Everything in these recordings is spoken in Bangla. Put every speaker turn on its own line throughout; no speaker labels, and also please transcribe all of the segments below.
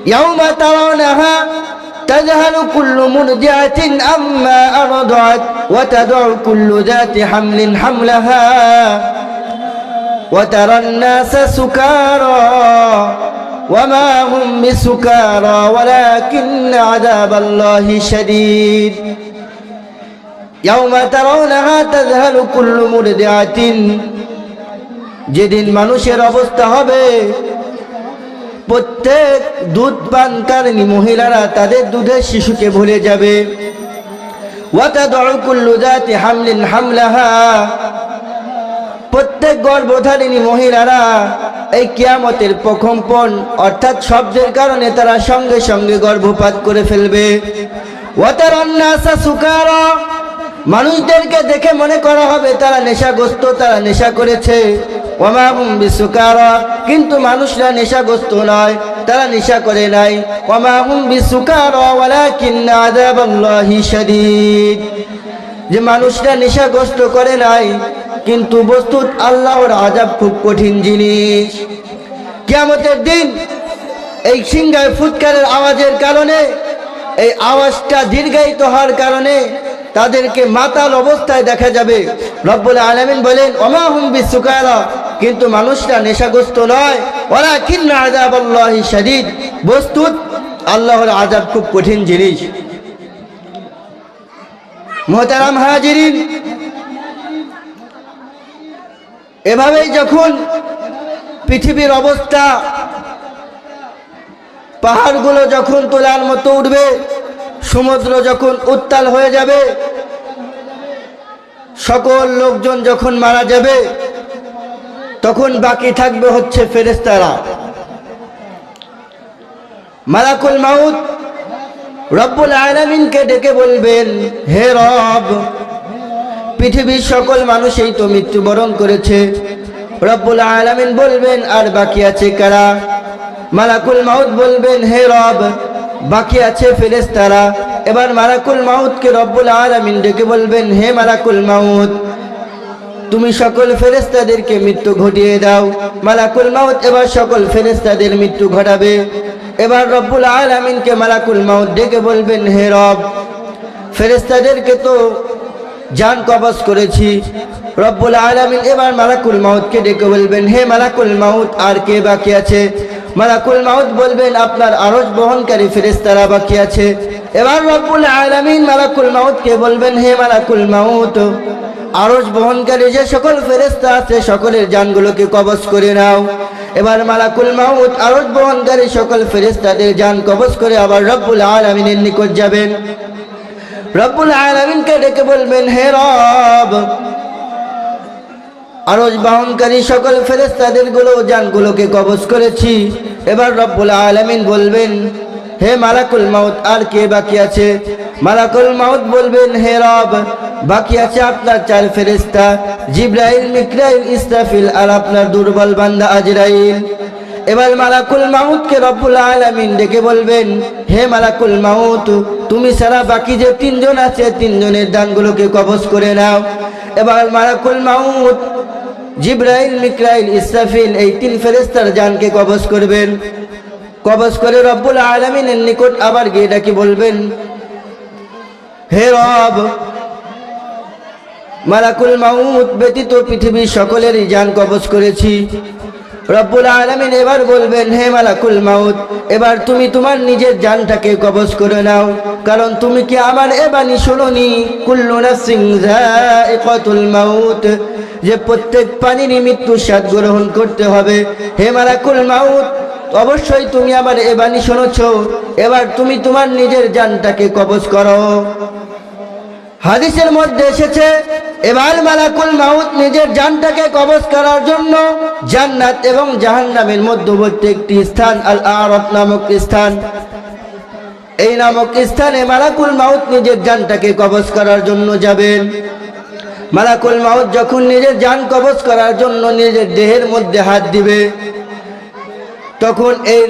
ইয়াউমা তারাউনাহা تذهل كل مرضعة عما أرضعت وتضع كل ذات حمل حملها وترى الناس سكارى وما هم بسكارى ولكن عذاب الله شديد يوم ترونها تذهل كل مرضعة যেদিন মানুষের অবস্থা হবে প্রত্যেক দুধ পানকারিণী মহিলারা তাদের দুধের শিশুকে ভুলে যাবে ওয়াতাদউ কুল্লু যাতি হামলিন হামলাহা প্রত্যেক গর্ভধারিণী মহিলারা এই কিয়ামতের প্রকম্পন অর্থাৎ শব্দের কারণে তারা সঙ্গে সঙ্গে গর্ভপাত করে ফেলবে ওয়াতারান নাসা সুকারা মানুষদেরকে দেখে মনে করা হবে তারা নেশাগ্রস্ত, তারা নেশা করেছে। ওয়ামা হুম বিসুকারা কিন্তু মানুষরা নেশাগ্রস্ত নয়, তারা নেশা করে নাই। ওয়ামা হুম বিসুকারা ওয়ালাকিন্না আযাবাল্লাহি শাদীদ যে মানুষরা নেশাগ্রস্ত করে নাই কিন্তু বস্তুত আল্লাহর আযাব খুব কঠিন জিনিস। কিয়ামতের দিন এই সিংহায় ফুৎকারের আওয়াজের কারণে, এই আওয়াজটা দীর্ঘায়িত হওয়ার কারণে তাদেরকে মাতাল অবস্থায় দেখা যাবে। রব্বুল আলামিন বলেন ওমা হুম বিসুকারা কিন্তু মানুষরা নেশাগ্রস্ত নয়। ওয়ালাকিন্না আযাবাল্লাহি শাদীদ বস্তুত আল্লাহর আযাব খুব কঠিন জিনিস। মুহতারাম হাজিরিন, এভাবেই যখন পৃথিবীর অবস্থা পাহাড়গুলো যখন তোলার মতো উঠবে, সমুদ্র যখন উত্তাল হয়ে যাবে, সকল লোকজন যখন মারা যাবে, তখন বাকি থাকবে হচ্ছে ফেরেশতারা। মালাকুল মাউত রব্বুল আলামিনকে ডেকে বলবেন হে রব, পৃথিবীর সকল মানুষই তো মৃত্যুবরণ করেছে। রব্বুল আলামিন বলবেন আর বাকি আছে কারা? মালাকুল মাউত বলবেন হে রব, বাকি আছে ফেরেশতারা। এবার মালাকুল মাউতকে রব্বুল আলামিন ডেকে বলবেন হে মালাকুল মাউত, তুমি সকল ফেরেশতাদেরকে মৃত্যু ঘটিয়ে দাও। মালাকুল মাউত এবার সকল ফেরেশতাদের মৃত্যু ঘটাবে। এবার রব্বুল আলামিনকে মালাকুল মাউত ডেকে বলবেন হে রব, ফেরেশতাদেরকে তো জান কবজ করেছি। রব্বুল আলামিন এবার মালাকুল মাউতকে ডেকে বলবেন হে মালাকুল মাউত, আর কে বাকি আছে? মালাকুল মাউত বলবেন আপনার আরশ বহনকারী ফেরেশতারা বাকি আছে। এবার রব্বুল আলামিন মালাকুল মাউতকে বলবেন হে মালাকুল মাউত, আরশ বহনকারী যে সকল ফেরেশতা আছে সকলের জানগুলোকে কবজ করে নাও। এবার মালাকুল মাউত আরশ বহনকারী সকল ফেরেশতাদের জান কবজ করে আবার রব্বুল আলামিনের নিকট যাবেন। রব্বুল আলামিনকে ডেকে বলবেন হে রব, আরশ বহনকারী সকল ফেরেশতাদের জানগুলোকে কবজ করেছি। এবার রব্বুল আলামিন বলবেন হে মালাকুল মাউত, আর কে বাকি আছে? মালাকুল মাউত বলবেন হে রব, বাকি আছে আপনার চার ফেরেশতা জিবরাইল, মিকাইল, ইসরাফিল আর আপনার দুর্বল বান্দা আজরাইল। এবার মালাকুল মাউতকে রব্বুল আলামিন ডেকে বলবেন হে মালাকুল মাউত, তুমি ছাড়া বাকি যে তিনজন আছে তিনজনের দানগুলোকে কবজ করে নাও। এবার মালাকুল মাউত জিবরাইল, মিকাইল, ইসরাফিল এই তিন ফেরেশতার জানকে কবজ করবেন। কবজ করে রব্বুল আলামিনের নিকট আবার গিয়ে ডাকি বলবেন হে রব, মালাকুল মাউত ব্যতীত পৃথিবীর সকলেরই জান কবজ করেছি। রব্বুল আলামিন এবার বলবেন হে মালাকুল মাউত, এবার তুমি তোমার নিজের জানটাকে কবজ করে নাও, কারণ তুমি কি আমার এ বাণী শুনোনি কুল্লু নাফসিন যায়িকাতুল মাউত, যে প্রত্যেক প্রাণীরই মৃত্যু স্বাদ গ্রহণ করতে হবে। হে মালাকুল মাউত, অবশ্যই তুমি আমার এ বাণী শুনেছো, এবার তুমি তোমার নিজের জানটাকে কবজ করো। হাদিসের মধ্যে এসেছে এবার মালাকুল মাউত নিজের জানটাকে কবজ করার জন্য জান্নাত এবং জাহান্নামের মধ্যবর্তী একটি স্থান আল আরাফ নামক স্থান, এই নামক স্থানে মালাকুল মাউত নিজের জানটাকে কবজ করার জন্য যাবেন। মালাকুল মাউত যখন নিজের জান কবজ করার জন্য নিজের দেহের মধ্যে হাত দিবে, তখন এই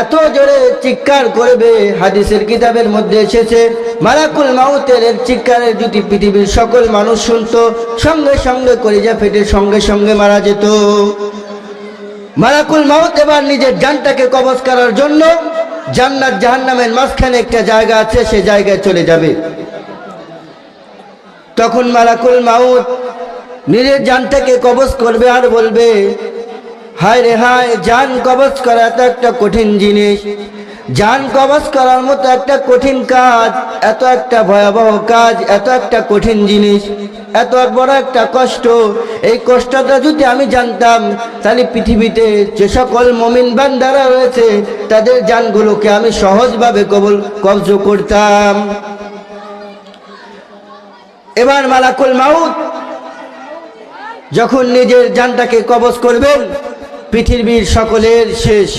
এত জোরে চিৎকার করবে, হাদিসের কিতাবের মধ্যে এসেছে মালাকুল মাউতের চিৎকারের যদি পৃথিবীর সকল মানুষ শুনতো, সঙ্গে সঙ্গে কলিজা ফেটে সঙ্গে সঙ্গে মারা যেত। মালাকুল মাউত এবার নিজের জানটাকে কবজ করার জন্য জান্নাত জাহান্নামের মাঝখানে একটা জায়গা আছে, সেই জায়গায় চলে যাবে। তখন মালাকুল মাউত নিজের জানটাকে কবজ করবে আর বলবে, হায় রে হায়, জান কবজ করা এত একটা কঠিন জিনিস, জান কবজ করার মতো একটা কঠিন কাজ, এত একটা ভয়াবহ কাজ, এত একটা কঠিন জিনিস, এত বড় একটা কষ্ট। এই কষ্টটা যদি আমি জানতাম, তাহলে পৃথিবীতে যে সকল মুমিন বান্দারা রয়েছে তাদের জানগুলোকে আমি সহজভাবে কবজ করতাম। এবার মালাকুল মাউত যখন নিজের জানটাকে কবজ করবেন, পৃথিবীর সকলের শেষ,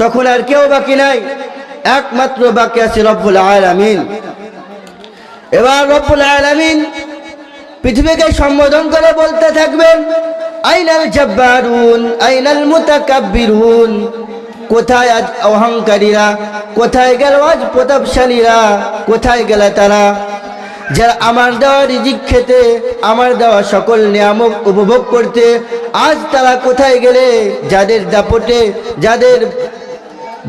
তখন আর কেউ বাকি নাই, একমাত্র বাকি আছে রব্বুল আলামিন। এবার রব্বুল আলামিন পৃথিবীকে সম্বোধন করে বলতে থাকবেন, আইনাল জাব্বারুন আইনাল মুতাকাব্বিরুন, কোথায় আজ অহংকারীরা, কোথায় গেল আজ প্রতাপশালীরা, কোথায় গেল তারা যারা আমার দেওয়া রিজিক খেতে, আমার দেওয়া সকল নিয়ামত উপভোগ করতে, আজ তারা কোথায় গেলে? যাদের দাপটে, যাদের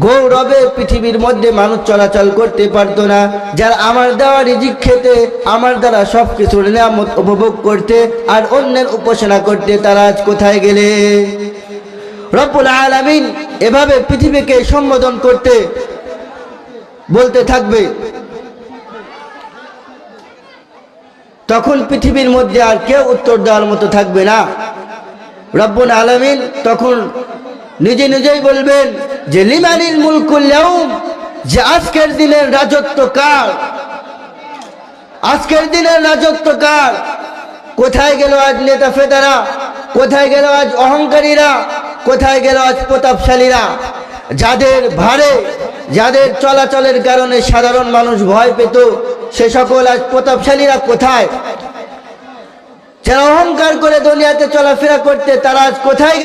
গৌরবে পৃথিবীর মধ্যে মানুষ চলাচল করতে পারতো না, যারা আমার দেওয়া রিজিক খেতে, আমার দ্বারা সব কিছুর নিয়ামত উপভোগ করতে আর অন্যের উপাসনা করতে, তারা আজ কোথায় গেলে? রব্বুল আলামিন এভাবে পৃথিবীকে সম্বোধন করতে বলতে থাকবে। তখন পৃথিবীর মধ্যে আর কেউ উত্তর দেওয়ার মতো থাকবে না। রব্বুল আলামিন তখন নিজে নিজেই বলবেন যে লিমানিল মুলকুল ইয়াউম, যে আজকের দিনের রাজত্ব কার, আজকের দিনের রাজত্ব কার? কোথায় গেল আজ নেতা ফেতারা, কোথায় গেল আজ অহংকারীরা, কোথায় গেল আজ প্রতাপশালীরা? যাদের ভারে, যাদের চলাচলের কারণে সাধারণ মানুষ ভয় পেত, সে সকল আজ প্রতাপশালীরা কোথায়? যারা অহংকার করে দুনিয়াতে চলাফেরা করতে, তারা আজ কোথায়?